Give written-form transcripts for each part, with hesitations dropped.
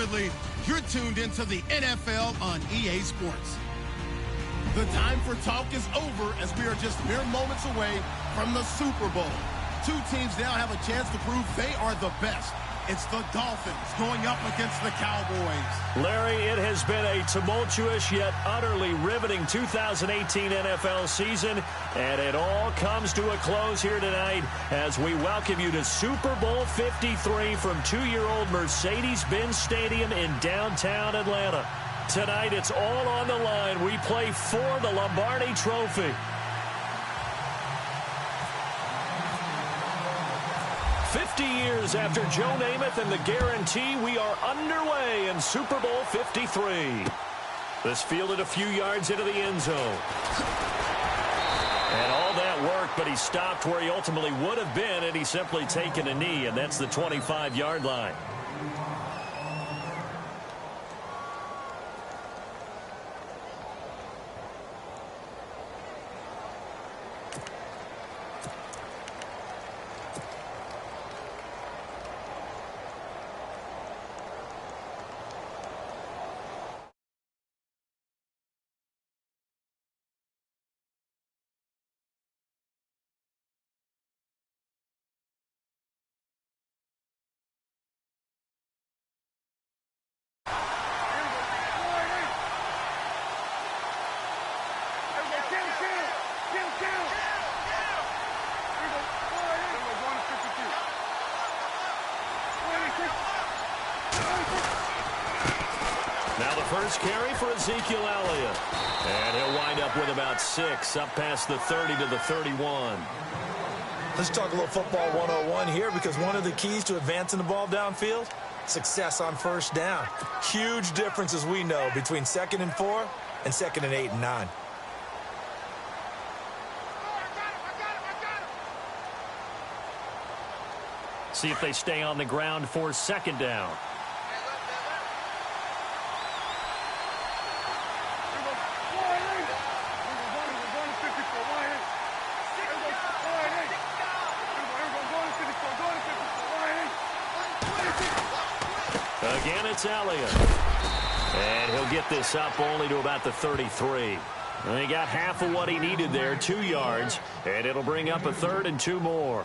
Assuredly, you're tuned into the NFL on EA Sports. The time for talk is over as we are just mere moments away from the Super Bowl. Two teams now have a chance to prove they are the best. It's the Dolphins going up against the Cowboys. Larry, it has been a tumultuous yet utterly riveting 2018 NFL season, and it all comes to a close here tonight as we welcome you to Super Bowl 53 from 2-year-old Mercedes-Benz Stadium in downtown Atlanta. Tonight, it's all on the line. We play for the Lombardi Trophy. 50 years after Joe Namath and the guarantee, we are underway in Super Bowl 53. This fielded a few yards into the end zone. And all that work, but he stopped where he ultimately would have been had he simply taken a knee, and that's the 25-yard line. Now the first carry for Ezekiel Elliott. And he'll wind up with about 6, up past the 30 to the 31. Let's talk a little football 101 here, because one of the keys to advancing the ball downfield, success on first down. Huge difference, as we know, between 2nd and 4 and 2nd and 8 and 9. See if they stay on the ground for 2nd down. Again, it's Elliott. And he'll get this up only to about the 33. And he got half of what he needed there, 2 yards. And it'll bring up a 3rd and 2 more.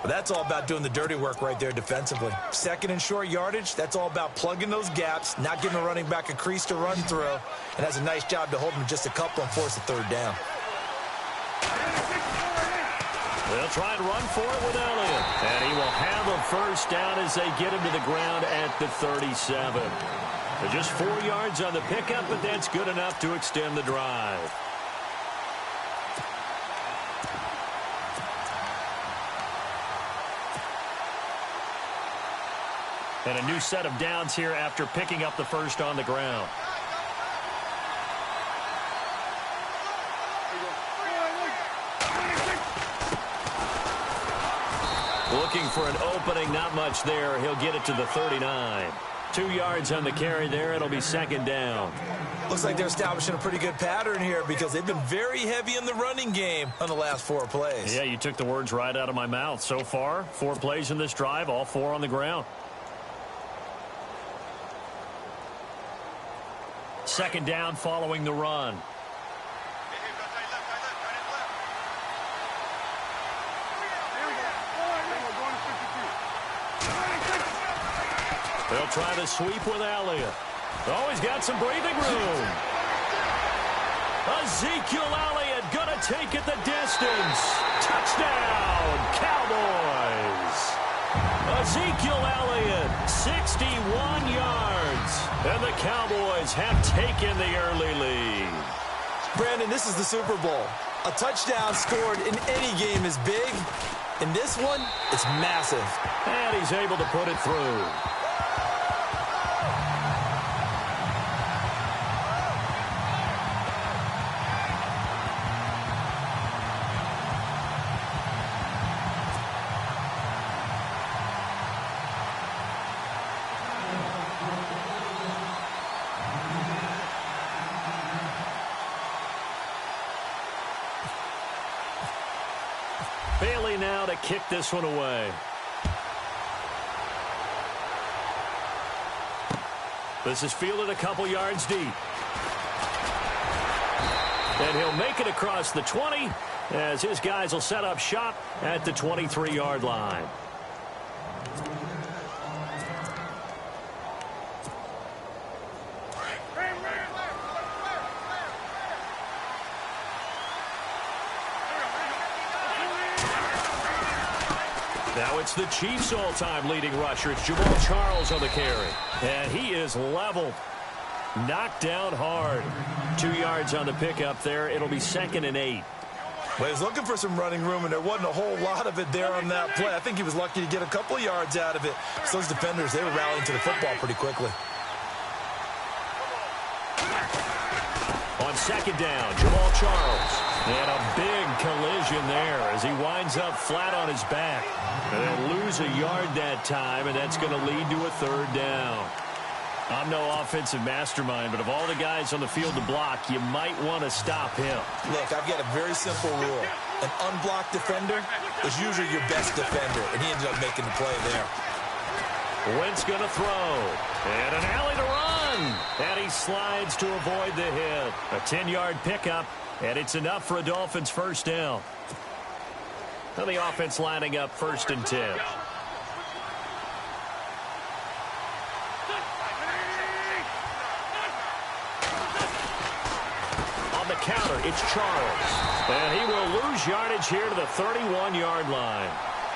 Well, that's all about doing the dirty work right there defensively. 2nd and short yardage, that's all about plugging those gaps, not giving a running back a crease to run through. And has a nice job to hold him just a couple and force a 3rd down. They'll try and run for it with Elliott. And he will have a first down as they get him to the ground at the 37. So just 4 yards on the pickup, but that's good enough to extend the drive. And a new set of downs here after picking up the first on the ground. Looking for an opening, not much there. He'll get it to the 39. 2 yards on the carry there. It'll be 2nd down. Looks like they're establishing a pretty good pattern here, because they've been very heavy in the running game on the last 4 plays. Yeah, you took the words right out of my mouth. So far, 4 plays in this drive, all 4 on the ground. 2nd down following the run. They'll try the sweep with Elliott. Oh, he's got some breathing room. Ezekiel Elliott going to take it the distance. Touchdown, Cowboys. Ezekiel Elliott, 61 yards. And the Cowboys have taken the early lead. Brandon, this is the Super Bowl. A touchdown scored in any game is big. In this one, it's massive. And he's able to put it through. Bailey now to kick this one away. This is fielded a couple yards deep. And he'll make it across the 20 as his guys will set up shop at the 23-yard line. Now it's the Chiefs' all-time leading rusher. It's Jamal Charles on the carry. And he is leveled. Knocked down hard. 2 yards on the pickup there. It'll be 2nd and 8. Well, he was looking for some running room, and there wasn't a whole lot of it there on that play. I think he was lucky to get a couple of yards out of it. So those defenders, they were rallying to the football pretty quickly. On 2nd down, Jamal Charles. And a big collision there as he winds up flat on his back. And they'll lose a yard that time, and that's going to lead to a 3rd down. I'm no offensive mastermind, but of all the guys on the field to block, you might want to stop him. Look, I've got a very simple rule. An unblocked defender is usually your best defender, and he ended up making the play there. Wentz going to throw. And an alley to run. And he slides to avoid the hit. A 10-yard pickup, and it's enough for a Dolphins 1st down. Now the offense lining up 1st and 10. On the counter, it's Charles. And he will lose yardage here to the 31-yard line.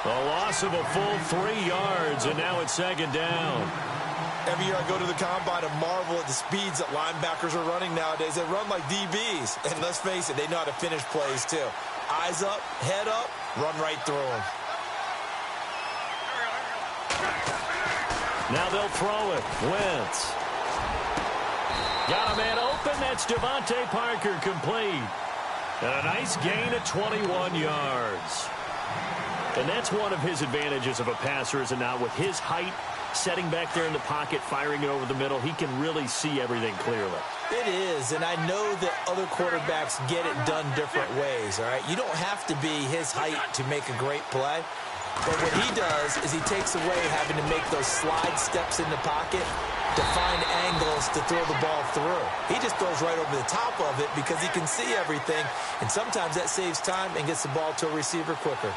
A loss of a full 3 yards, and now it's 2nd down. Every year I go to the combine and marvel at the speeds that linebackers are running nowadays. They run like DBs. And let's face it, they know how to finish plays too. Eyes up, head up, run right through them. Now they'll throw it. Wentz. Got a man open. That's Devontae Parker complete. And a nice gain of 21 yards. And that's one of his advantages of a passer, is it not? With his height, setting back there in the pocket, firing it over the middle, he can really see everything clearly. It is, and I know that other quarterbacks get it done different ways, all right? You don't have to be his height to make a great play. But what he does is he takes away having to make those slide steps in the pocket to find angles to throw the ball through. He just throws right over the top of it because he can see everything, and sometimes that saves time and gets the ball to a receiver quicker.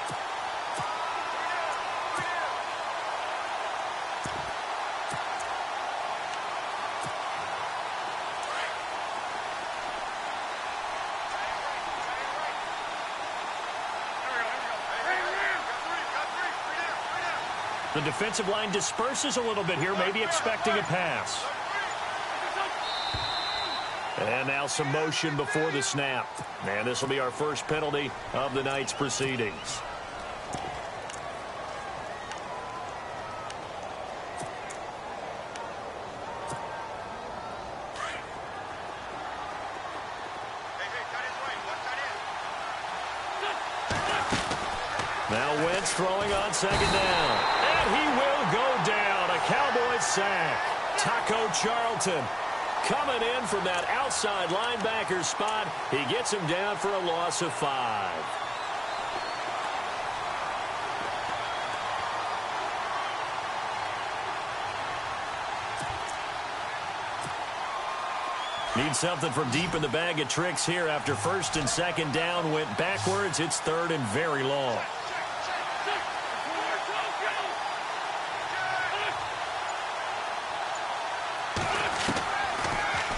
The defensive line disperses a little bit here, maybe expecting a pass. And now some motion before the snap. And this will be our first penalty of the night's proceedings. Now Wentz throwing on 2nd down. And he will go down. A Cowboys sack. Taco Charlton coming in from that outside linebacker spot. He gets him down for a loss of 5. Need something from deep in the bag of tricks here after 1st and 2nd down. Went backwards. It's 3rd and very long.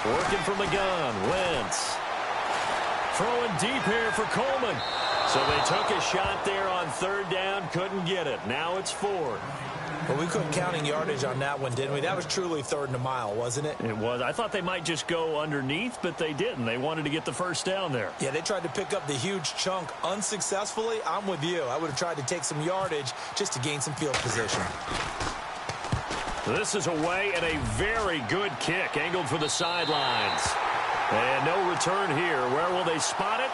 Working from the gun, Wentz. Throwing deep here for Coleman. So they took a shot there on 3rd down, couldn't get it. Now it's 4th. Well, we couldn't counting yardage on that one, didn't we? That was truly 3rd and a mile, wasn't it? It was. I thought they might just go underneath, but they didn't. They wanted to get the 1st down there. Yeah, they tried to pick up the huge chunk unsuccessfully. I'm with you. I would have tried to take some yardage just to gain some field position. This is away, and a very good kick angled for the sidelines. And no return here. Where will they spot it?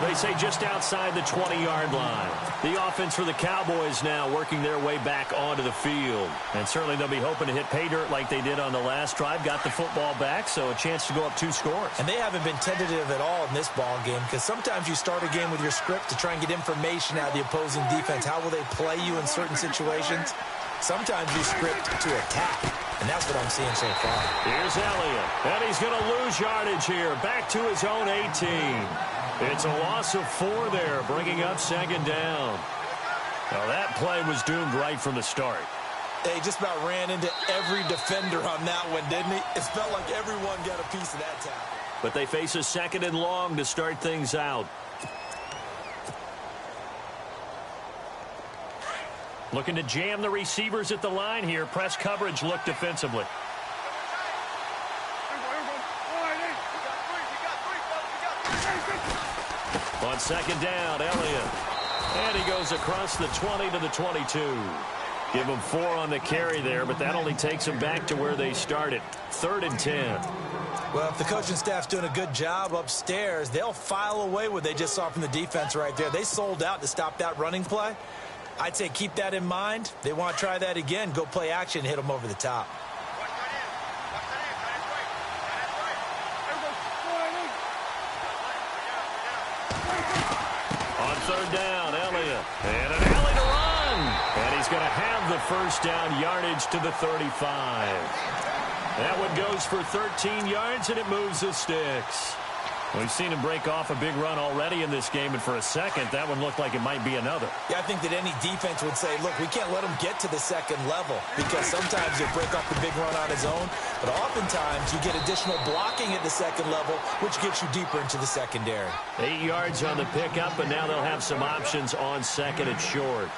They say just outside the 20-yard line. The offense for the Cowboys now working their way back onto the field. And certainly they'll be hoping to hit pay dirt like they did on the last drive. Got the football back, so a chance to go up 2 scores. And they haven't been tentative at all in this ball game, because sometimes you start a game with your script to try and get information out of the opposing defense. How will they play you in certain situations? Sometimes you script to attack. And that's what I'm seeing so far. Here's Elliott, and he's going to lose yardage here. Back to his own 18. It's a loss of 4 there, bringing up second down. Now that play was doomed right from the start. He just about ran into every defender on that one, didn't he? It felt like everyone got a piece of that tackle. But they face a 2nd and long to start things out. Looking to jam the receivers at the line here. Press coverage look defensively. On 2nd down, Elliott. And he goes across the 20 to the 22. Give him 4 on the carry there, but that only takes him back to where they started. 3rd and 10. Well, if the coaching staff's doing a good job upstairs, they'll file away what they just saw from the defense right there. They sold out to stop that running play. I'd say keep that in mind. They want to try that again. Go play action and hit them over the top. On 3rd down, Elliott. And an alley to run. And he's going to have the first down yardage to the 35. That one goes for 13 yards, and it moves the sticks. We've seen him break off a big run already in this game, and for a second, that one looked like it might be another. Yeah, I think that any defense would say, look, we can't let him get to the 2nd level because sometimes he'll break off the big run on his own, but oftentimes you get additional blocking at the 2nd level, which gets you deeper into the secondary. 8 yards on the pickup, but now they'll have some options on 2nd and short.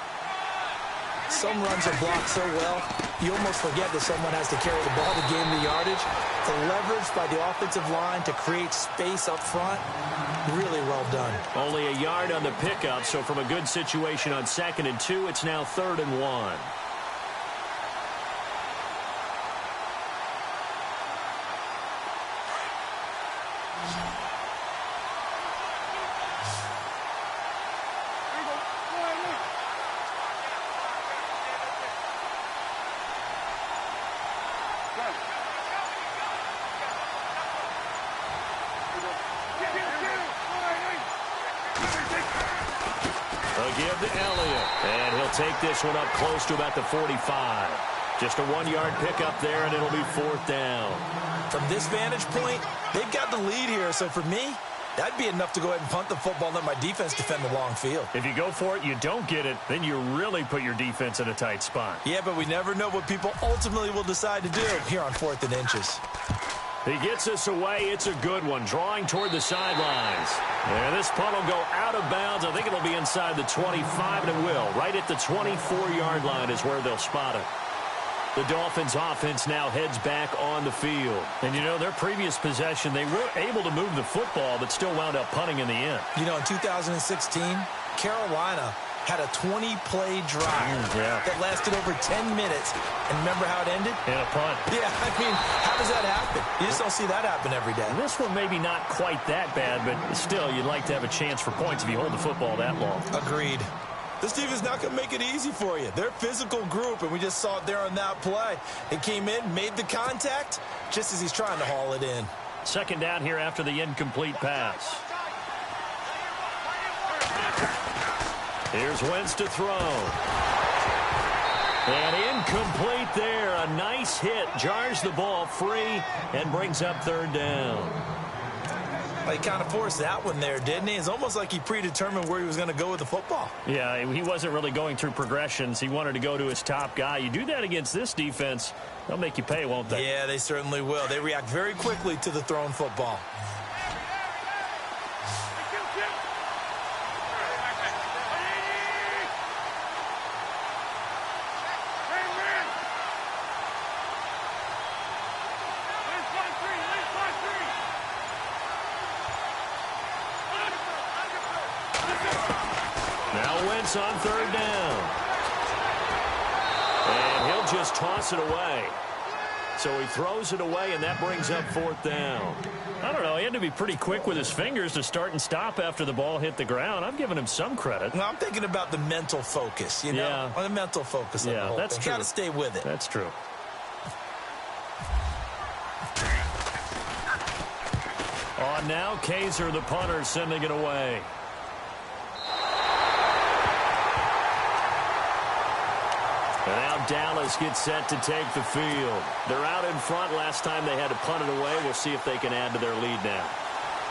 Some runs are blocked so well, you almost forget that someone has to carry the ball to gain the yardage. The leverage by the offensive line to create space up front, really well done. Only a yard on the pickup, so from a good situation on 2nd and 2, it's now 3rd and 1. Give to Elliott, and he'll take this one up close to about the 45. Just a 1-yard pickup there, and it'll be 4th down. From this vantage point, they've got the lead here, so for me, that'd be enough to go ahead and punt the football and let my defense defend the long field. If you go for it, you don't get it, then you really put your defense in a tight spot. Yeah, but we never know what people ultimately will decide to do here on 4th and inches. He gets us away. It's a good one, drawing toward the sidelines. And this punt will go out of bounds. I think it'll be inside the 25, and it will. Right at the 24-yard line is where they'll spot it. The Dolphins offense now heads back on the field. And, you know, their previous possession, they were able to move the football, but still wound up punting in the end. You know, in 2016, Carolina had a 20-play drive that lasted over 10 minutes. And remember how it ended? And a punt. Yeah, I mean, how does that happen? You just don't see that happen every day. And this one maybe not quite that bad, but still, you'd like to have a chance for points if you hold the football that long. Agreed. This team is not going to make it easy for you. They're a physical group, and we just saw it there on that play. It came in, made the contact, just as he's trying to haul it in. 2nd down here after the incomplete pass. Here's Wentz to throw. And incomplete there. A nice hit. Jars the ball free and brings up 3rd down. Well, he kind of forced that one there, didn't he? It's almost like he predetermined where he was going to go with the football. Yeah, he wasn't really going through progressions. He wanted to go to his top guy. You do that against this defense, they'll make you pay, won't they? Yeah, they certainly will. They react very quickly to the thrown football. On 3rd down. And he'll just toss it away. So he throws it away, and that brings up 4th down. I don't know. He had to be pretty quick with his fingers to start and stop after the ball hit the ground. I'm giving him some credit. Well, I'm thinking about the mental focus, you know? Yeah. The mental focus of the whole that's thing. true. Got to stay with it. That's true. On now, Kaiser, the punter, sending it away. And now Dallas gets set to take the field. They're out in front. Last time they had to punt it away. We'll see if they can add to their lead now.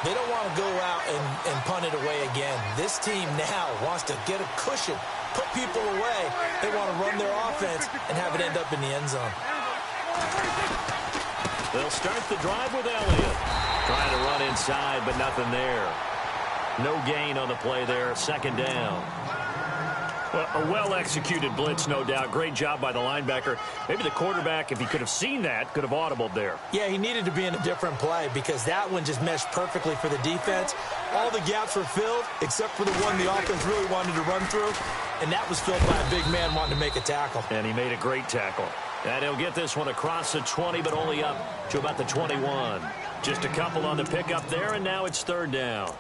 They don't want to go out and punt it away again. This team now wants to get a cushion, put people away. They want to run their offense and have it end up in the end zone. They'll start the drive with Elliott. Trying to run inside, but nothing there. No gain on the play there. Second down. Well, a well-executed blitz, no doubt. Great job by the linebacker. Maybe the quarterback, if he could have seen that, could have audibled there. Yeah, he needed to be in a different play because that one just meshed perfectly for the defense. All the gaps were filled except for the one the offense really wanted to run through, and that was filled by a big man wanting to make a tackle. And he made a great tackle. And he'll get this one across the 20, but only up to about the 21. Just a couple on the pickup there, and now it's third down.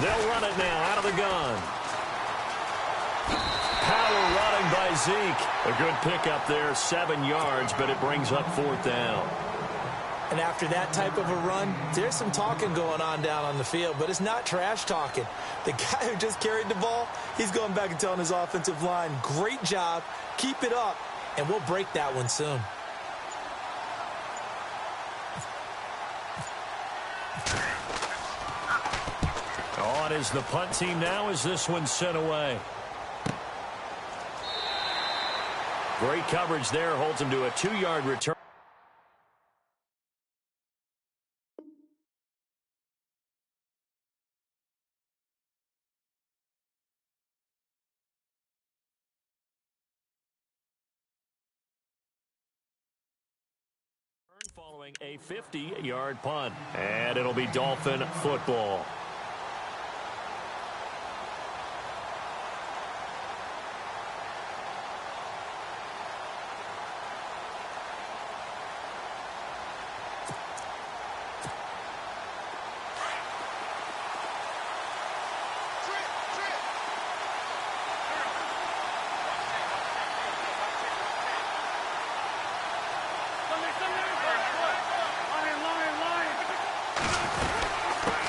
They'll run it now out of the gun. Power running by Zeke. A good pickup there, 7 yards, but it brings up fourth down. And after that type of a run, there's some talking going on down on the field, but it's not trash talking. The guy who just carried the ball, he's going back and telling his offensive line, great job, keep it up, and we'll break that one soon. On is the punt team now as this one's sent away. Great coverage there, holds him to a 2-yard return. Following a 50-yard punt, and it'll be Dolphin football.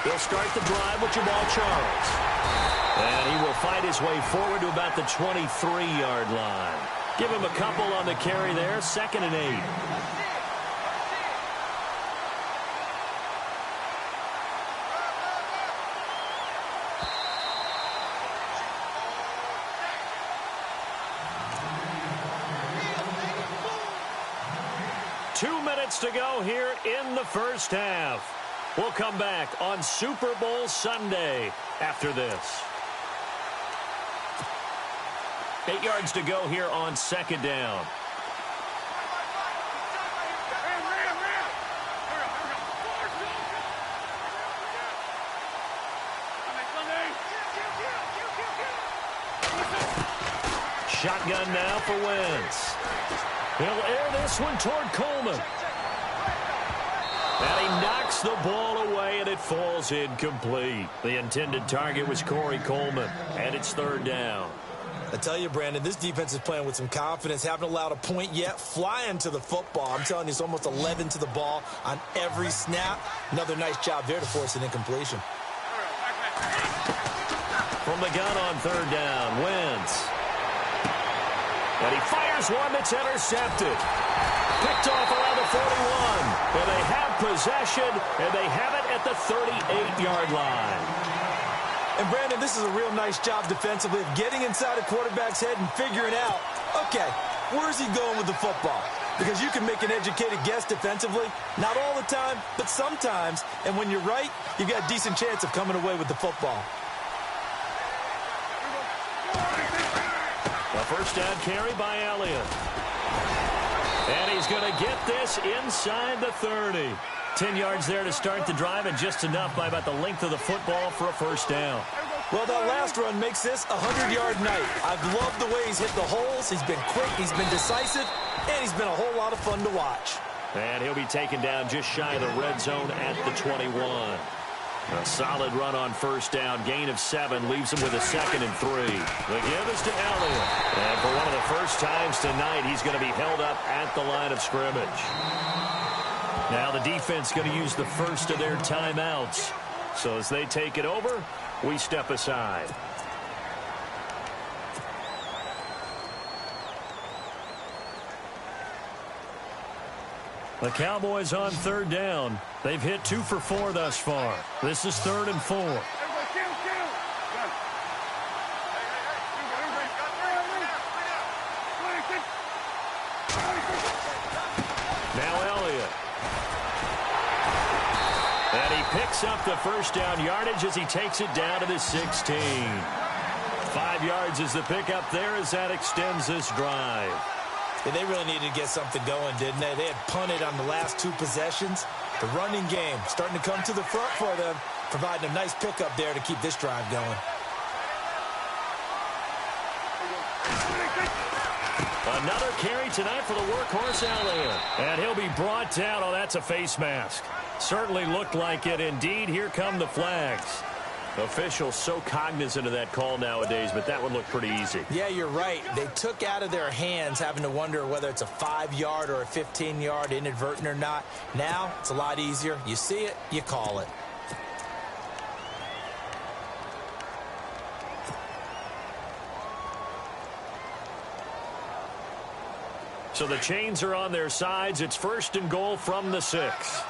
He'll start the drive with Jamal Charles. And he will find his way forward to about the 23-yard line. Give him a couple on the carry there, 2nd and 8. To go here in the first half. We'll come back on Super Bowl Sunday after this. 8 yards to go here on 2nd down. Shotgun now for Wentz. He'll air this one toward Coleman. And he knocks the ball away, and it falls incomplete. The intended target was Corey Coleman, and it's third down. I tell you, Brandon, this defense is playing with some confidence. Haven't allowed a point yet. Flying to the football. I'm telling you, it's almost 11 to the ball on every snap. Another nice job there to force an incompletion. From the gun on third down, Wentz. And he fires one that's intercepted. Picked off around the 41. And they have possession, and they have it at the 38-yard line. And, Brandon, this is a real nice job defensively of getting inside a quarterback's head and figuring out, okay, where's he going with the football? Because you can make an educated guess defensively. Not all the time, but sometimes. And when you're right, you've got a decent chance of coming away with the football. A first down carry by Elliott. And he's going to get this inside the 30. 10 yards there to start the drive, and just enough by about the length of the football for a first down. Well, that last run makes this a 100-yard night. I've loved the way he's hit the holes. He's been quick, he's been decisive, and he's been a whole lot of fun to watch. And he'll be taken down just shy of the red zone at the 21. A solid run on first down. Gain of 7 leaves him with a 2nd and 3. The give is to Elliott. And for one of the first times tonight, he's going to be held up at the line of scrimmage. Now the defense going to use the first of their timeouts. So as they take it over, we step aside. The Cowboys on 3rd down. They've hit 2 for 4 thus far. This is 3rd and 4. Now Elliott. And he picks up the first down yardage as he takes it down to the 16. 5 yards is the pickup there as that extends this drive. Yeah, they really needed to get something going, didn't they? They had punted on the last 2 possessions. The running game starting to come to the front for them, providing a nice pickup there to keep this drive going. Another carry tonight for the workhorse Elliott. And he'll be brought down. Oh, that's a face mask. Certainly looked like it. Indeed, here come the flags. Officials so cognizant of that call nowadays, but that would look pretty easy. Yeah, you're right. They took out of their hands having to wonder whether it's a 5-yard or a 15-yard inadvertent or not. Now, it's a lot easier. You see it, you call it. So the chains are on their sides. It's 1st and goal from the 6.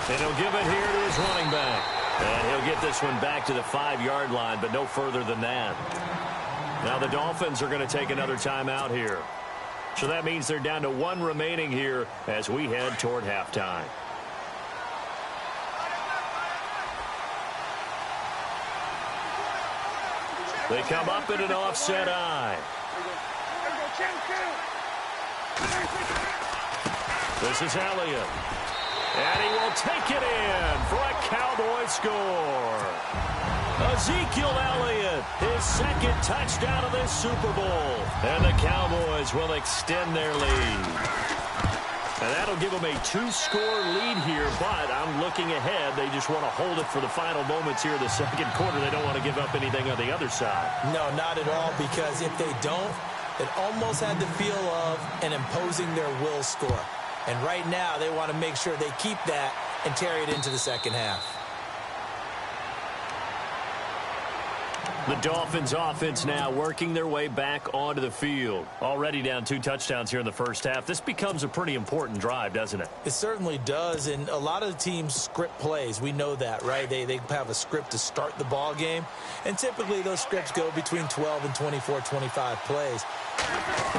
And he'll give it here to his running back. And he'll get this one back to the 5-yard line, but no further than that. Now the Dolphins are going to take another timeout here. So that means they're down to 1 remaining here as we head toward halftime. They come up in an offset eye. This is Elliott. And he will take it in for a Cowboy score. Ezekiel Elliott, his 2nd touchdown of this Super Bowl. And the Cowboys will extend their lead. And that'll give them a 2-score lead here, but I'm looking ahead. They just want to hold it for the final moments here in the 2nd quarter. They don't want to give up anything on the other side. No, not at all, because if they don't, it almost had the feel of an imposing their will score. And right now, they want to make sure they keep that and carry it into the 2nd half. The Dolphins offense now working their way back onto the field. Already down 2 touchdowns here in the first half. This becomes a pretty important drive, doesn't it? It certainly does, and a lot of the teams script plays. We know that, right? They have a script to start the ball game, and typically those scripts go between 12 and 24, 25 plays.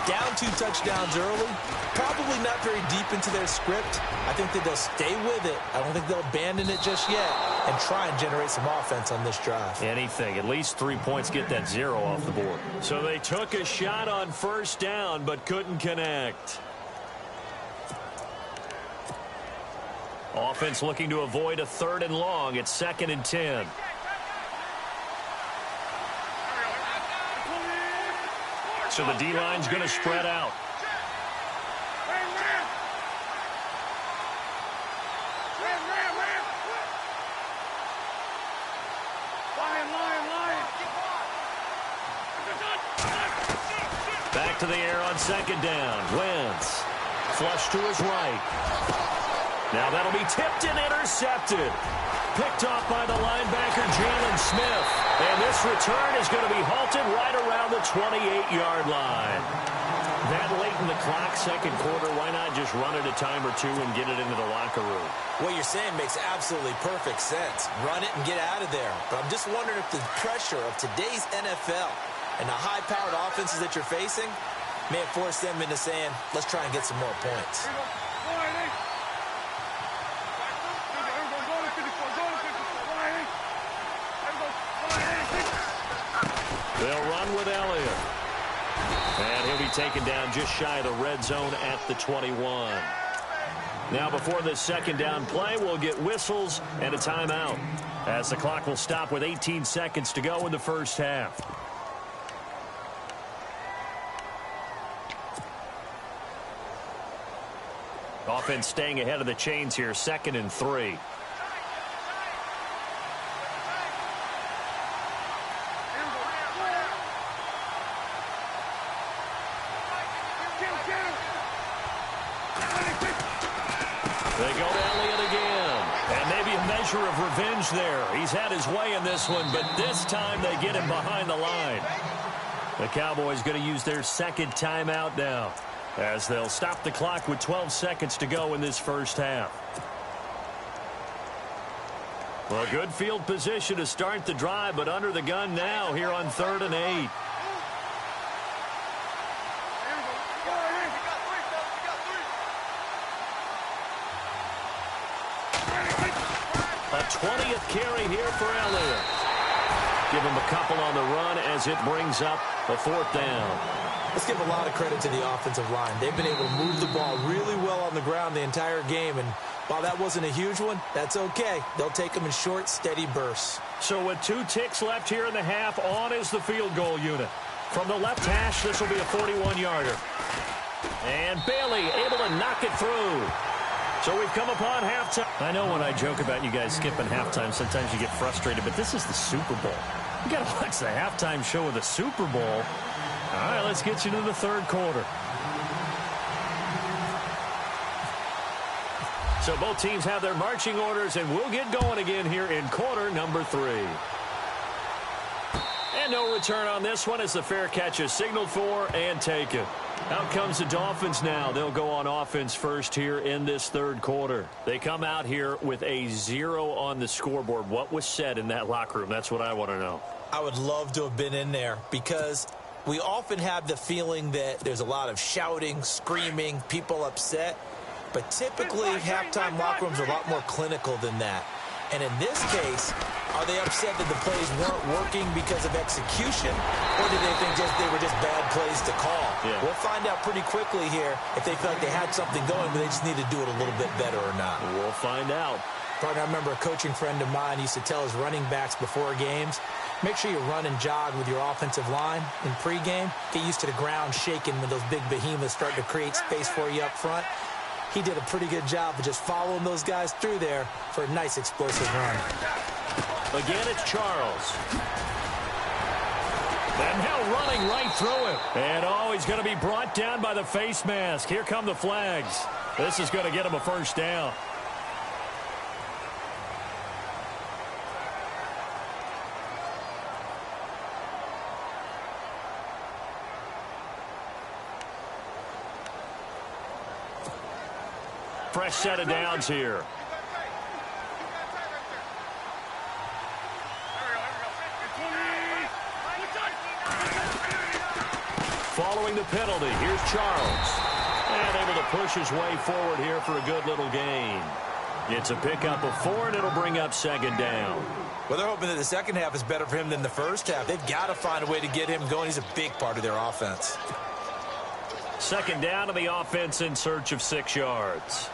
Down 2 touchdowns early, probably not very deep into their script. I think that they'll stay with it. I don't think they'll abandon it just yet and try and generate some offense on this drive. Anything. At least 3 points, get that 0 off the board. So they took a shot on first down but couldn't connect. Offense looking to avoid a 3rd and long. It's 2nd and 10. So the D-line's going to spread out. Back to the air on 2nd down. Wentz. Flush to his right. Now that'll be tipped and intercepted. Picked off by the linebacker, Jalen Smith. And this return is going to be halted right around the 28-yard line. That late in the clock, 2nd quarter, why not just run it a time or 2 and get it into the locker room? What you're saying makes absolutely perfect sense. Run it and get out of there. But I'm just wondering if the pressure of today's NFL and the high-powered offenses that you're facing may have forced them into saying, let's try and get some more points. They'll run with Elliott. And he'll be taken down just shy of the red zone at the 21. Now before this 2nd down play, we'll get whistles and a timeout, as the clock will stop with 18 seconds to go in the first half. Offense staying ahead of the chains here, 2nd and 3. They go to Elliott again. And maybe a measure of revenge there. He's had his way in this one, but this time they get him behind the line. The Cowboys going to use their 2nd timeout now, as they'll stop the clock with 12 seconds to go in this first half. Well, good field position to start the drive, but under the gun now here on 3rd and 8. A 20th carry here for Elliott. Give him a couple on the run as it brings up a 4th down. Let's give a lot of credit to the offensive line. They've been able to move the ball really well on the ground the entire game, and while that wasn't a huge one, that's okay. They'll take them in short, steady bursts. So with 2 ticks left here in the half, on is the field goal unit. From the left hash, this will be a 41-yarder. And Bailey able to knock it through. So we've come upon halftime. I know when I joke about you guys skipping halftime, sometimes you get frustrated, but this is the Super Bowl. You got to watch the halftime show of the Super Bowl. All right, let's get you to the 3rd quarter. So both teams have their marching orders, and we'll get going again here in quarter number 3. And no return on this one as the fair catch is signaled for and taken. Out comes the Dolphins now. They'll go on offense first here in this 3rd quarter. They come out here with a 0 on the scoreboard. What was said in that locker room? That's what I want to know. I would love to have been in there because we often have the feeling that there's a lot of shouting, screaming, people upset. But typically, halftime locker rooms are a lot more clinical than that. And in this case, are they upset that the plays weren't working because of execution, or do they think they were just bad plays to call? Yeah. We'll find out pretty quickly here if they feel like they had something going, but they just need to do it a little bit better or not. We'll find out. Partner, I remember a coaching friend of mine used to tell his running backs before games, make sure you run and jog with your offensive line in pregame. Get used to the ground shaking when those big behemoths start to create space for you up front. He did a pretty good job of just following those guys through there for a nice explosive run. Again, it's Charles. And now running right through him. And he's going to be brought down by the face mask. Here come the flags. This is going to get him a 1st down. Fresh set of downs here. Following the penalty, here's Charles. And able to push his way forward here for a good little gain. It's a pickup of 4, and it'll bring up 2nd down. Well, they're hoping that the second half is better for him than the first half. They've got to find a way to get him going. He's a big part of their offense. 2nd down to the offense in search of 6 yards.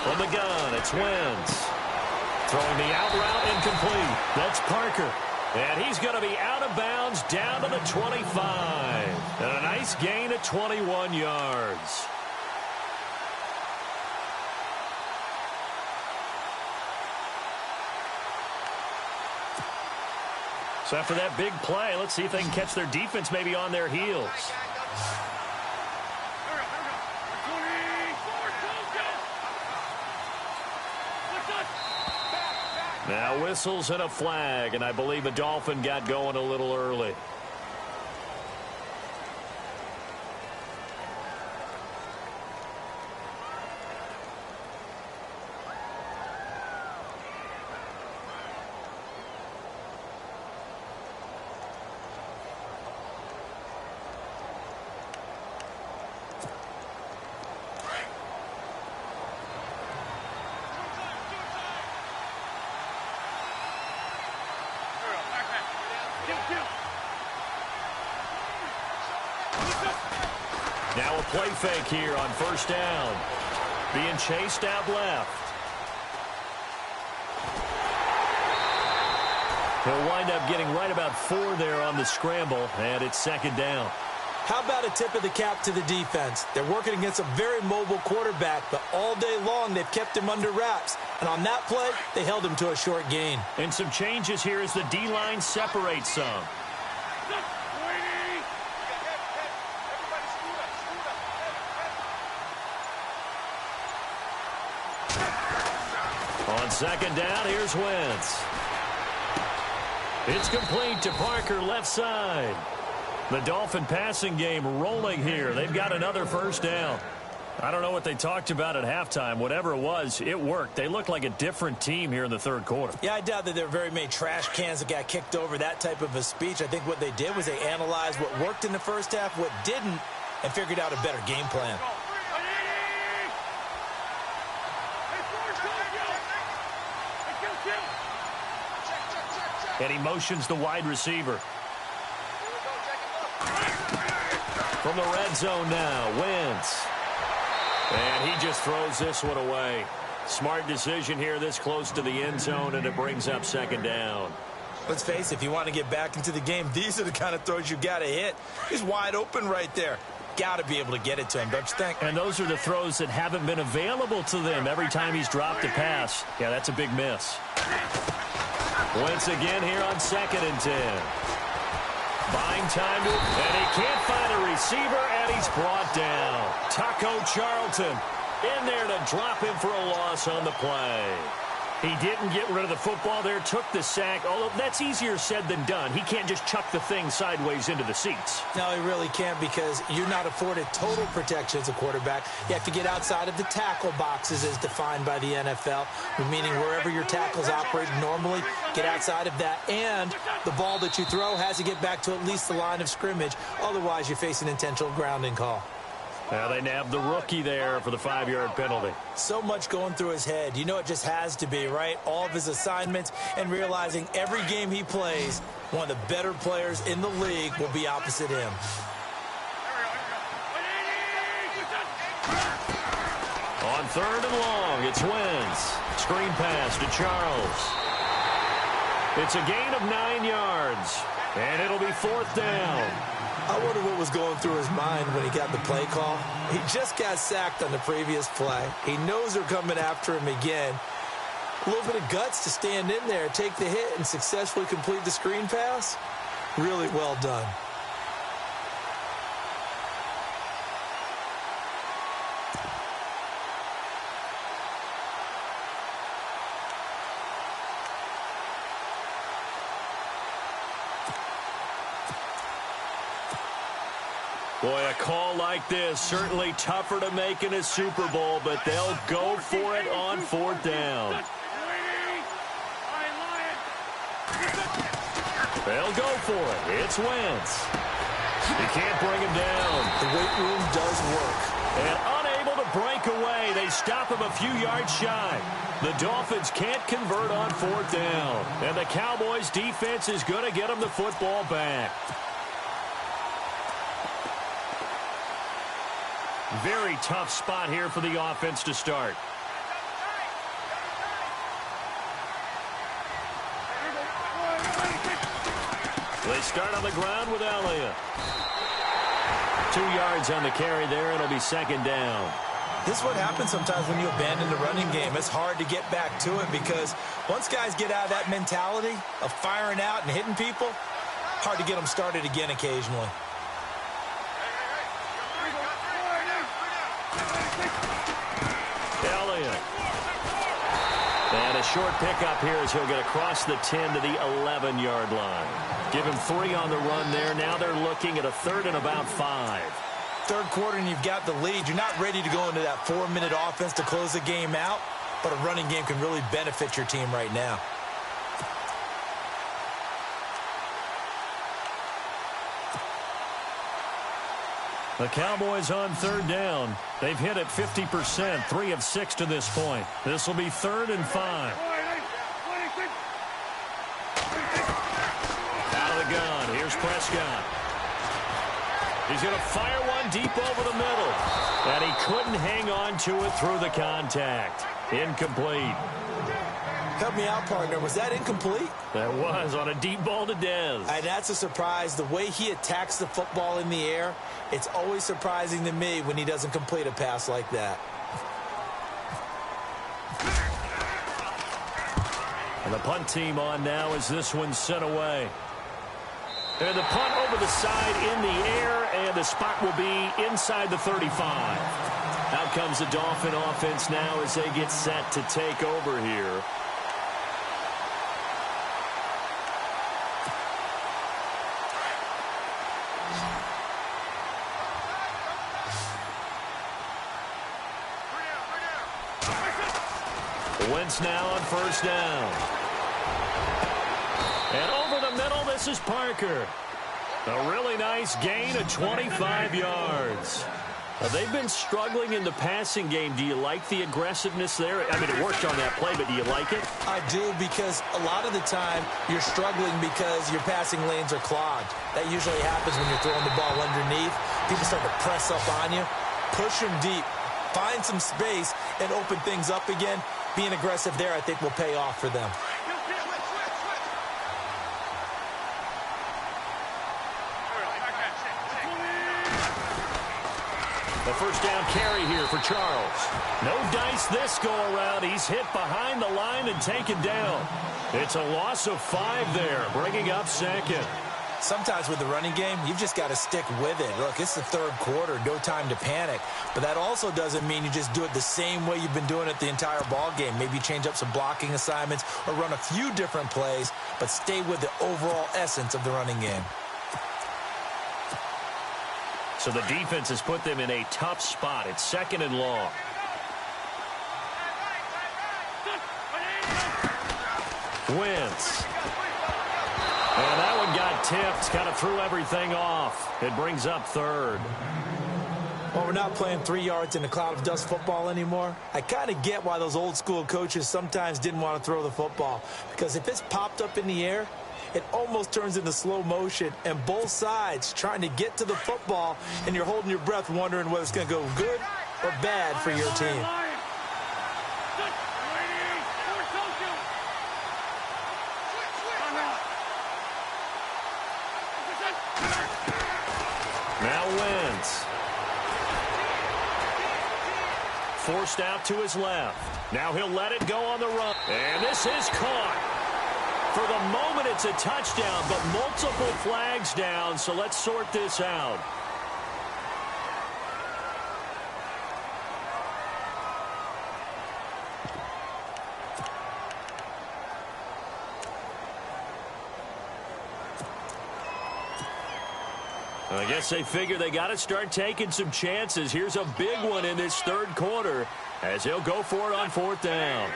From the gun, it's Wentz. Throwing the out route incomplete. That's Parker. And he's going to be out of bounds down to the 25. And a nice gain of 21 yards. So after that big play, let's see if they can catch their defense maybe on their heels. Now whistles and a flag, and I believe a Dolphin got going a little early. Now a play fake here on 1st down. Being chased out left. He'll wind up getting right about 4 there on the scramble, and it's 2nd down. How about a tip of the cap to the defense? They're working against a very mobile quarterback, but all day long they've kept him under wraps. And on that play, they held him to a short gain. And some changes here as the D-line separates some. On second down, here's Wentz. It's complete to Parker, left side. The Dolphin passing game rolling here. They've got another first down. I don't know what they talked about at halftime. Whatever it was, it worked. They look like a different team here in the third quarter. Yeah, I doubt that there were very many trash cans that got kicked over, that type of a speech. I think what they did was they analyzed what worked in the first half, what didn't, and figured out a better game plan. And he motions the wide receiver. From the red zone now, Wentz. And he just throws this one away. Smart decision here this close to the end zone, and it brings up second down. Let's face it, if you want to get back into the game, these are the kind of throws you got to hit. He's wide open right there. Got to be able to get it to him, don't you think? And those are the throws that haven't been available to them every time he's dropped a pass. Yeah, that's a big miss. Wentz again here on 2nd and 10. Buying time to, and he can't find a receiver, and he's brought down. Taco Charlton in there to drop him for a loss on the play. He didn't get rid of the football there, took the sack, although that's easier said than done. He can't just chuck the thing sideways into the seats. No, he really can't, because you're not afforded total protection as a quarterback. You have to get outside of the tackle boxes as defined by the NFL, meaning wherever your tackles operate normally, get outside of that, and the ball that you throw has to get back to at least the line of scrimmage. Otherwise, you face an intentional grounding call. Now they nabbed the rookie there for the 5-yard penalty. So much going through his head. You know it just has to be, right? All of his assignments, and realizing every game he plays, one of the better players in the league will be opposite him. On 3rd and long, it's Wentz. Screen pass to Charles. It's a gain of 9 yards, and it'll be 4th down. I wonder what was going through his mind when he got the play call. He just got sacked on the previous play. He knows they're coming after him again. A little bit of guts to stand in there, take the hit, and successfully complete the screen pass. Really well done. Boy, a call like this, certainly tougher to make in a Super Bowl, but they'll go for it on 4th down. They'll go for it. It's Wentz. He can't bring him down. The weight room does work. And unable to break away, they stop him a few yards shy. The Dolphins can't convert on 4th down. And the Cowboys defense is going to get them the football back. Very tough spot here for the offense to start. They start on the ground with Elliott. 2 yards on the carry there, and it'll be 2nd down. This is what happens sometimes when you abandon the running game. It's hard to get back to it, because once guys get out of that mentality of firing out and hitting people, hard to get them started again occasionally. Elliott. And a short pickup here as he'll get across the 10 to the 11-yard line. Give him 3 on the run there. Now they're looking at a 3rd and about 5. Third quarter and you've got the lead. You're not ready to go into that 4-minute offense to close the game out, but a running game can really benefit your team right now. The Cowboys on 3rd down. They've hit it 50%, 3 of 6 to this point. This will be 3rd and 5. Out of the gun, here's Prescott. He's going to fire one deep over the middle. And he couldn't hang on to it through the contact. Incomplete. Help me out, partner. Was that incomplete? That was on a deep ball to Dez. And that's a surprise. The way he attacks the football in the air, it's always surprising to me when he doesn't complete a pass like that. And the punt team on now as this one's sent away. And the punt over the side in the air, and the spot will be inside the 35. Out comes the Dolphin offense now as they get set to take over here. Wentz now on first down. And over the middle, this is Parker. A really nice gain of 25 yards. They've been struggling in the passing game. Do you like the aggressiveness there? I mean, it worked on that play, but do you like it? I do, because a lot of the time you're struggling because your passing lanes are clogged. That usually happens when you're throwing the ball underneath. People start to press up on you. Push them deep. Find some space and open things up again. Being aggressive there, I think, will pay off for them. The first down carry here for Charles. No dice this go-around. He's hit behind the line and taken down. It's a loss of 5 there, bringing up second. Sometimes with the running game, you've just got to stick with it. Look, it's the third quarter, no time to panic. But that also doesn't mean you just do it the same way you've been doing it the entire ball game. Maybe change up some blocking assignments or run a few different plays, but stay with the overall essence of the running game. So the defense has put them in a tough spot. It's second and long. Wentz. And that one got tipped. Kind of threw everything off. It brings up third. Well, we're not playing 3 yards in a cloud of dust football anymore. I kind of get why those old school coaches sometimes didn't want to throw the football. Because if it's popped up in the air, it almost turns into slow motion, and both sides trying to get to the football, and you're holding your breath wondering whether it's going to go good or bad for your team. Now Wentz. Forced out to his left. Now he'll let it go on the run. And this is caught. For the moment, it's a touchdown, but multiple flags down, so let's sort this out. I guess they figure they got to start taking some chances. Here's a big one in this third quarter as he'll go for it on fourth down.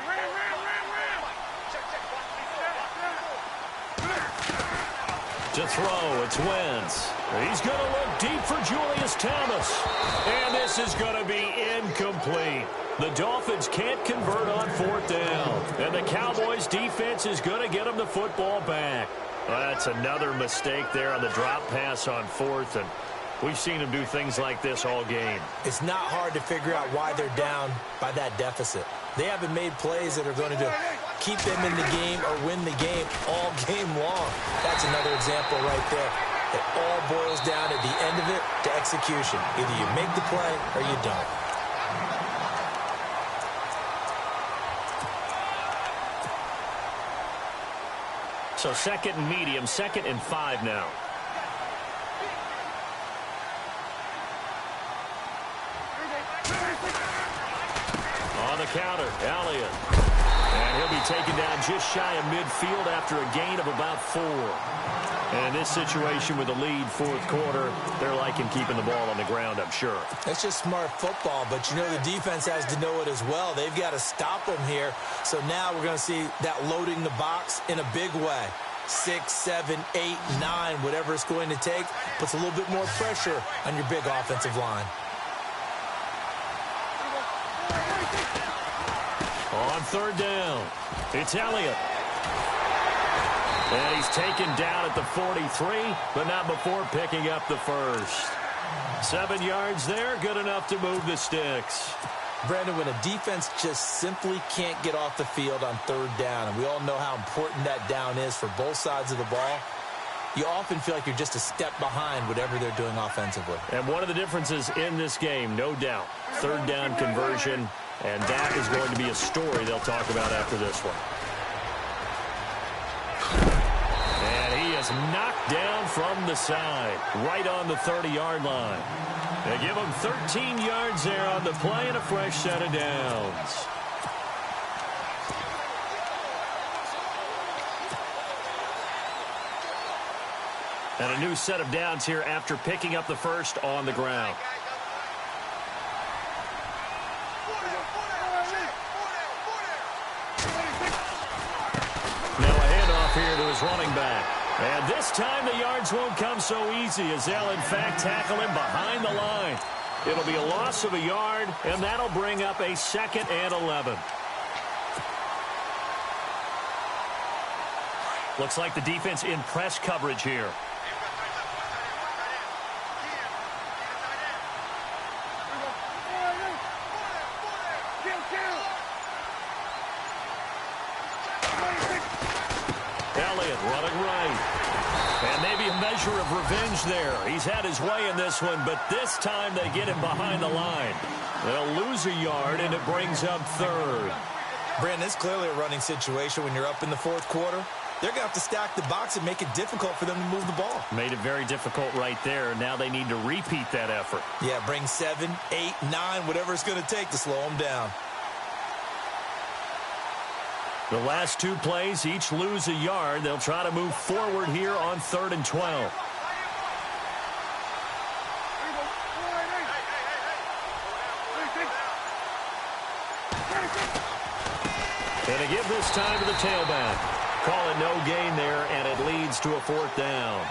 To throw, it's Wentz. He's going to look deep for Julius Thomas. And this is going to be incomplete. The Dolphins can't convert on fourth down. And the Cowboys defense is going to get them the football back. Well, that's another mistake there on the drop pass on fourth. And we've seen them do things like this all game. It's not hard to figure out why they're down by that deficit. They haven't made plays that are going to keep them in the game or win the game all game long. That's another example right there. It all boils down at the end of it to execution. Either you make the play or you don't. So second and medium, 2nd and 5 now. On the counter, Elliott. And he'll be taken down just shy of midfield after a gain of about 4. And in this situation with the lead fourth quarter, they're liking keeping the ball on the ground, I'm sure. That's just smart football, but you know the defense has to know it as well. They've got to stop them here. So now we're going to see that loading the box in a big way. 6, 7, 8, 9, whatever it's going to take, puts a little bit more pressure on your big offensive line. On third down, it's Elliott. And he's taken down at the 43, but not before picking up the first. 7 yards there, good enough to move the sticks. Brandon, when a defense just simply can't get off the field on third down, and we all know how important that down is for both sides of the ball, you often feel like you're just a step behind whatever they're doing offensively. And one of the differences in this game, no doubt, third down conversion, and that is going to be a story they'll talk about after this one. And he is knocked down from the side, right on the 30-yard line. They give him 13 yards there on the play and a fresh set of downs. And a new set of downs here after picking up the first on the ground. Now a handoff here to his running back. And this time the yards won't come so easy as they'll in fact tackle him behind the line. It'll be a loss of a yard, and that'll bring up a 2nd and 11. Looks like the defense in press coverage here. Elliott running right. And maybe a measure of revenge there. He's had his way in this one, but this time they get him behind the line. They'll lose a yard, and it brings up 3rd. Brandon, it's clearly a running situation when you're up in the 4th quarter. They're going to have to stack the box and make it difficult for them to move the ball. Made it very difficult right there. Now they need to repeat that effort. Yeah, bring 7, 8, 9, whatever it's going to take to slow them down. The last 2 plays each lose a yard. They'll try to move forward here on 3rd and 12. And a give this time to the tailback. Call it no gain there, and it leads to a 4th down.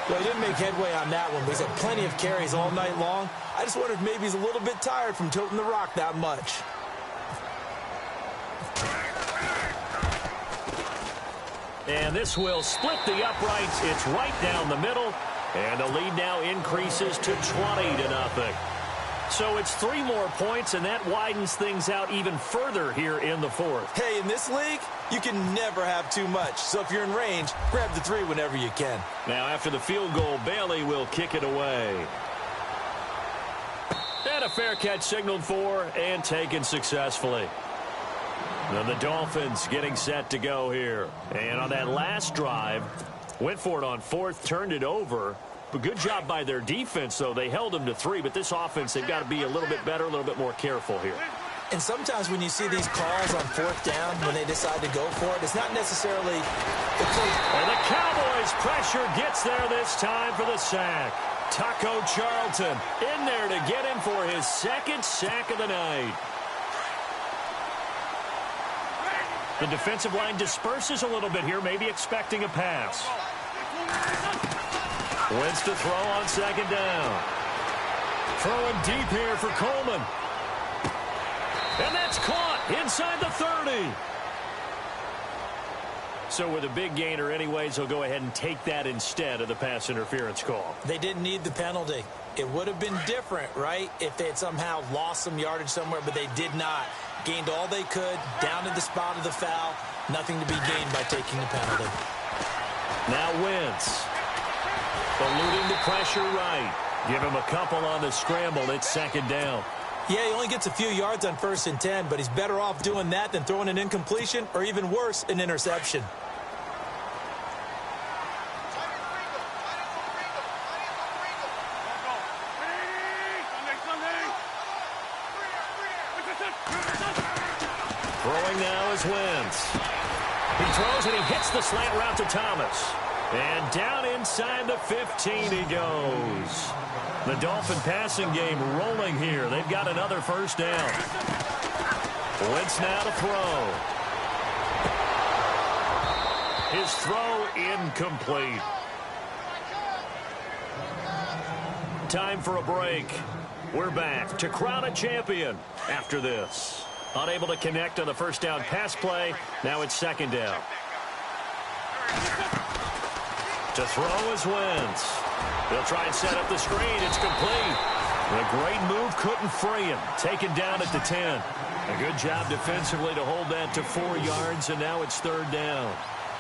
Well, he didn't make headway on that one, but he's had plenty of carries all night long. I just wonder if maybe he's a little bit tired from toting the rock that much. And this will split the uprights. It's right down the middle. And the lead now increases to 20-0. So it's 3 more points, and that widens things out even further here in the 4th. Hey, in this league, you can never have too much. So if you're in range, grab the 3 whenever you can. Now after the field goal, Bailey will kick it away. And a fair catch signaled for and taken successfully. Now the Dolphins getting set to go here. And on that last drive, went for it on 4th, turned it over. But good job by their defense, though. They held them to 3, but this offense, they've got to be a little bit better, a little bit more careful here. And sometimes when you see these calls on 4th down, when they decide to go for it, it's not necessarily the play. And the Cowboys pressure gets there this time for the sack. Taco Charlton in there to get him for his 2nd sack of the night. The defensive line disperses a little bit here, maybe expecting a pass. Wins to throw on 2nd down. Throwing deep here for Coleman. And that's caught inside the 30. So with a big gainer anyways, they'll go ahead and take that instead of the pass interference call. They didn't need the penalty. It would have been different, right, if they had somehow lost some yardage somewhere, but they did not. Gained all they could, down to the spot of the foul. Nothing to be gained by taking the penalty. Now Wentz. Eluding the pressure right. Give him a couple on the scramble. It's 2nd down. Yeah, he only gets a few yards on 1st and 10, but he's better off doing that than throwing an incompletion or even worse, an interception. Throwing now is Wentz. He throws and he hits the slant route to Thomas. And down inside the 15 he goes. The Dolphin passing game rolling here. They've got another 1st down. Wentz now to throw. His throw incomplete. Time for a break. We're back to crown a champion after this. Unable to connect on the 1st down pass play. Now it's 2nd down. To throw is Wentz. They'll try and set up the screen. It's complete. The great move couldn't free him. Taken down at the 10. A good job defensively to hold that to 4 yards, and now it's 3rd down.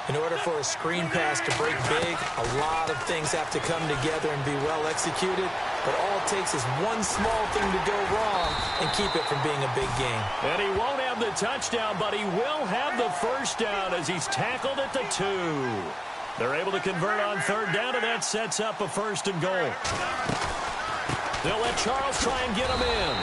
In order for a screen pass to break big, a lot of things have to come together and be well executed. But all it takes is one small thing to go wrong and keep it from being a big game. And he won't have the touchdown, but he will have the 1st down as he's tackled at the 2. They're able to convert on 3rd down, and that sets up a 1st and goal. They'll let Charles try and get him in.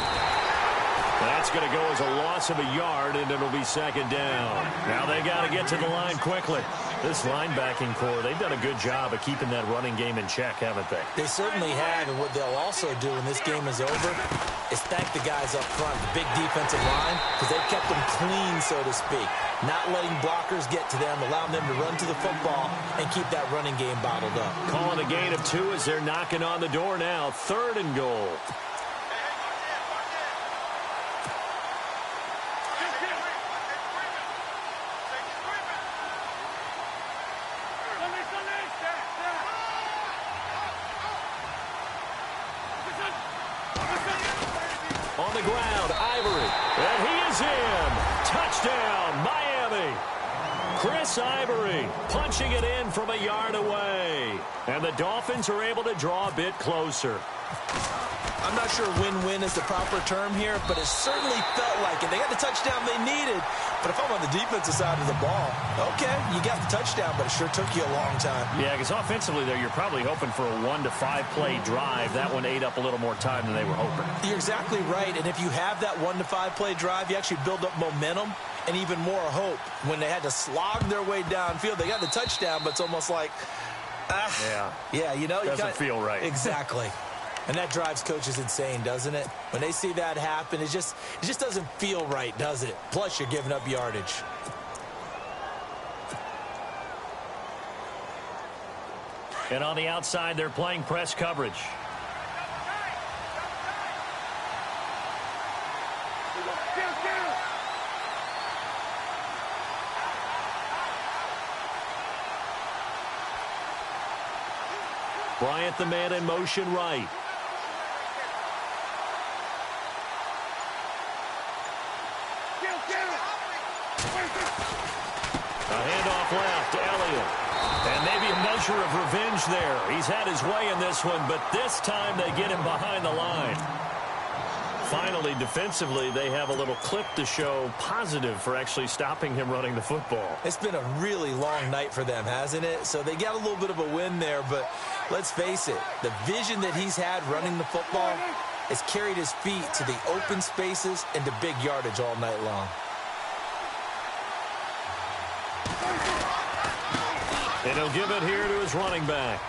That's going to go as a loss of a yard, and it'll be 2nd down. Now they got to get to the line quickly. This linebacking core, they've done a good job of keeping that running game in check, haven't they? They certainly have, and what they'll also do when this game is over is thank the guys up front, the big defensive line, because they've kept them clean, so to speak. Not letting blockers get to them, allowing them to run to the football and keep that running game bottled up. Calling a gain of 2 as they're knocking on the door now. 3rd and goal. On the ground, Ivory. And he is in. Touchdown, Miami. Chris Ivory punching it in from a yard away. And the Dolphins are able to draw a bit closer. I'm not sure win-win is the proper term here, but it certainly felt like it. They got the touchdown they needed, but if I'm on the defensive side of the ball, okay, you got the touchdown, but it sure took you a long time. Yeah, because offensively, though, you're probably hoping for a 1 to 5 play drive. That one ate up a little more time than they were hoping. You're exactly right, and if you have that 1 to 5 play drive, you actually build up momentum and even more hope. When they had to slog their way downfield, they got the touchdown, but it's almost like, yeah, you know, doesn't feel right. Exactly. And that drives coaches insane, doesn't it? When they see that happen, it just doesn't feel right, does it? Plus, you're giving up yardage. And on the outside, they're playing press coverage. Bryant, the man in motion right. A handoff left to Elliott. And maybe a measure of revenge there. He's had his way in this one, but this time they get him behind the line. Finally, defensively, they have a little clip to show positive for actually stopping him running the football. It's been a really long night for them, hasn't it? So they got a little bit of a win there, but let's face it, the vision that he's had running the football has carried his feet to the open spaces and to big yardage all night long. And he'll give it here to his running back.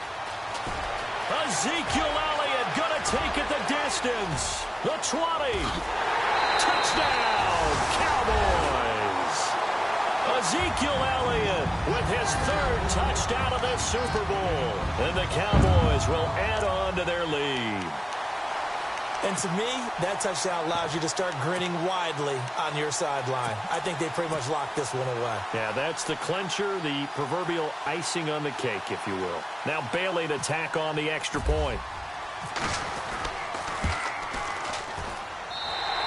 Ezekiel Elliott going to take it the distance. The 20. Touchdown, Cowboys. Ezekiel Elliott with his 3rd touchdown of the Super Bowl. And the Cowboys will add on to their lead. And to me, that touchdown allows you to start grinning widely on your sideline. I think they pretty much locked this one away. Yeah, that's the clincher, the proverbial icing on the cake, if you will. Now Bailey to tack on the extra point.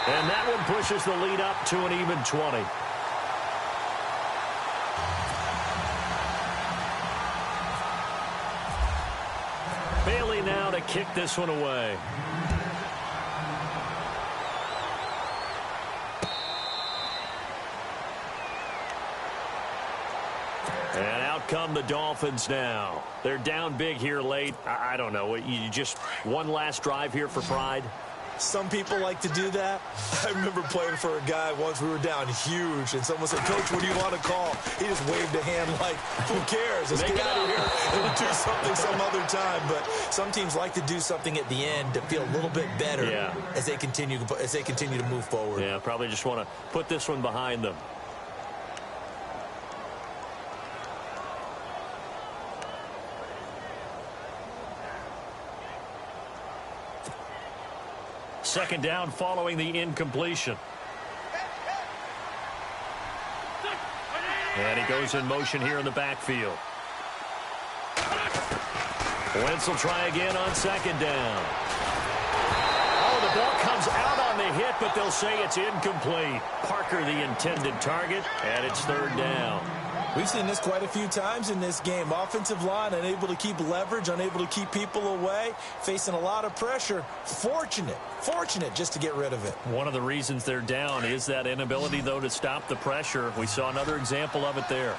And that one pushes the lead up to an even 20. Bailey now to kick this one away. And out come the Dolphins now. They're down big here late. I don't know. You just one last drive here for pride? Some people like to do that. I remember playing for a guy once. We were down huge, and someone said, "Coach, what do you want to call?" He just waved a hand like, "Who cares? Let's get out of here and do something some other time." But some teams like to do something at the end to feel a little bit better as they continue to move forward. Yeah, probably just want to put this one behind them. Second down following the incompletion. And he goes in motion here in the backfield. Wentz will try again on second down. Ball comes out on the hit, but they'll say it's incomplete. Parker, the intended target, and it's third down. We've seen this quite a few times in this game. Offensive line unable to keep leverage, unable to keep people away, facing a lot of pressure. Fortunate just to get rid of it. One of the reasons they're down is that inability, though, to stop the pressure. We saw another example of it there.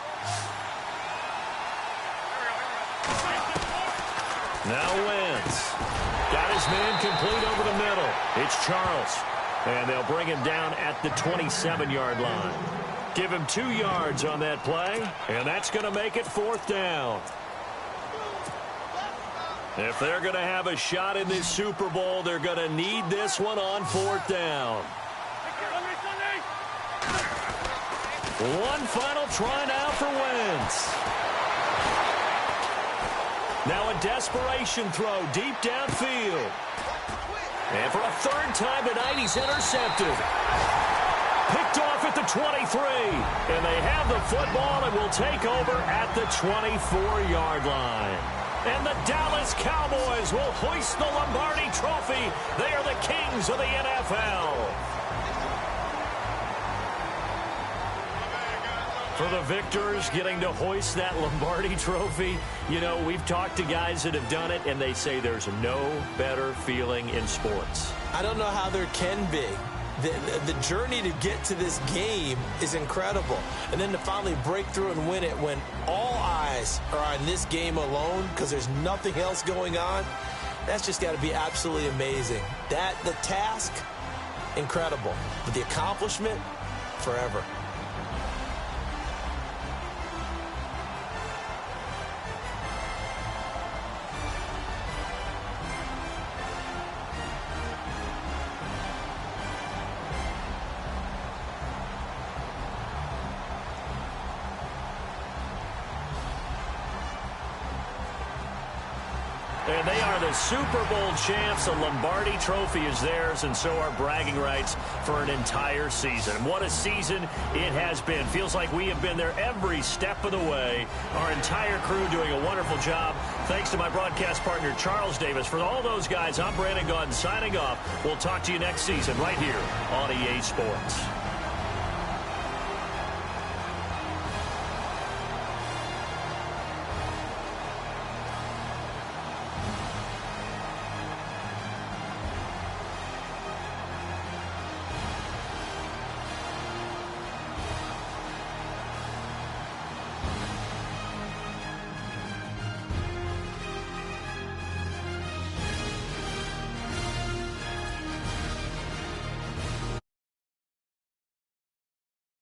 Now Wentz. Got his man complete over the middle. It's Charles. And they'll bring him down at the 27-yard line. Give him 2 yards on that play, and that's going to make it fourth down. If they're going to have a shot in this Super Bowl, they're going to need this one on fourth down. One final try now for Wentz. Now a desperation throw deep downfield. And for a third time tonight, he's intercepted. Picked off at the 23. And they have the football and will take over at the 24-yard line. And the Dallas Cowboys will hoist the Lombardi Trophy. They are the kings of the NFL. For the victors getting to hoist that Lombardi Trophy, you know, we've talked to guys that have done it, and they say there's no better feeling in sports. I don't know how there can be. The journey to get to this game is incredible. And then to finally break through and win it when all eyes are on this game alone because there's nothing else going on, that's just got to be absolutely amazing. The task, incredible. But the accomplishment, forever. And they are the Super Bowl champs. The Lombardi Trophy is theirs, and so are bragging rights for an entire season. What a season it has been. Feels like we have been there every step of the way. Our entire crew doing a wonderful job. Thanks to my broadcast partner, Charles Davis. For all those guys, I'm Brandon Gaudin signing off. We'll talk to you next season right here on EA Sports.